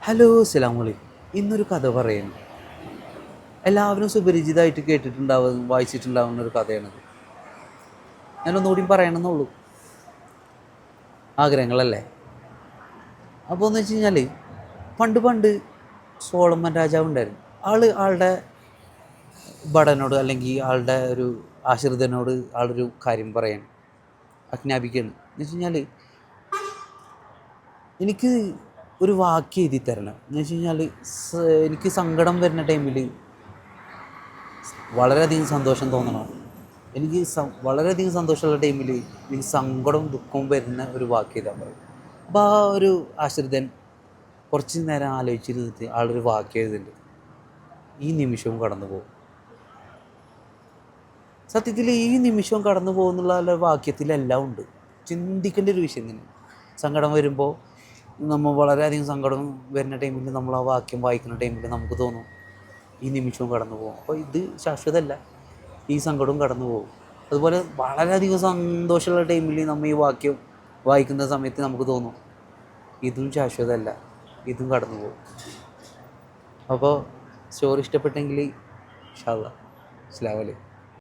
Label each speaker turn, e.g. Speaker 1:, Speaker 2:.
Speaker 1: Hello, അസ്സലാമു അലൈക്കും. ഇന്നൊരു കഥ പറയുന്നു. എല്ലാവരും സുപരിചിതമായിട്ട് കേട്ടിട്ടുണ്ടാവും, വായിച്ചിട്ടുണ്ടാവുന്ന ഒരു കഥയാണിത്. ഞാനൊന്നുകൂടി പറയണമെന്നുള്ളൂ. ആഗ്രഹങ്ങളല്ലേ? അപ്പോൾ എന്ന് വെച്ച് കഴിഞ്ഞാൽ, പണ്ട് പണ്ട് സോളമൻ രാജാവ് ഉണ്ടായിരുന്നു. ആളുടെ ഭടനോട് അല്ലെങ്കിൽ ആളുടെ ഒരു ആശ്രിതനോട് ആളൊരു കാര്യം പറയാൻ ആജ്ഞാപിക്കുകയാണ്. എന്ന് വെച്ച് കഴിഞ്ഞാൽ, എനിക്ക് ഒരു വാക്ക് എഴുതി തരണം. എന്ന് വെച്ച് കഴിഞ്ഞാൽ, എനിക്ക് സങ്കടം വരുന്ന ടൈമിൽ വളരെയധികം സന്തോഷം തോന്നണം. എനിക്ക് വളരെയധികം സന്തോഷമുള്ള ടൈമിൽ എനിക്ക് സങ്കടവും ദുഃഖവും വരുന്ന ഒരു വാക്ക് എഴുതാൻ പറയും. അപ്പോൾ ആ ഒരു ആശ്രിതൻ കുറച്ച് നേരം ആലോചിച്ചിരുന്നിട്ട് ആളൊരു വാക്ക് എഴുതുന്നുണ്ട്. ഈ നിമിഷവും കടന്നു പോകും. സത്യത്തിൽ ഈ നിമിഷവും കടന്നു പോകുന്നുള്ള വാക്യത്തിലെല്ലാം ഉണ്ട്. ചിന്തിക്കേണ്ട ഒരു വിഷയം തന്നെ. സങ്കടം വരുമ്പോൾ നമ്മൾ വളരെയധികം സങ്കടം വരുന്ന ടൈമിൽ നമ്മൾ ആ വാക്യം വായിക്കുന്ന ടൈമിൽ നമുക്ക് തോന്നും ഈ നിമിഷവും കടന്നു പോകും. അപ്പോൾ ഇത് ശാശ്വതമല്ല, ഈ സങ്കടവും കടന്നു പോകും. അതുപോലെ വളരെയധികം സന്തോഷമുള്ള ടൈമിൽ നമ്മൾ ഈ വാക്യം വായിക്കുന്ന സമയത്ത് നമുക്ക് തോന്നും ഇതും ശാശ്വതമല്ല, ഇതും കടന്നു പോകും. അപ്പോൾ സ്റ്റോറി ഇഷ്ടപ്പെട്ടെങ്കിൽ ഇൻഷാ അല്ലാഹ് അസ്സലാമു അലൈക്കും.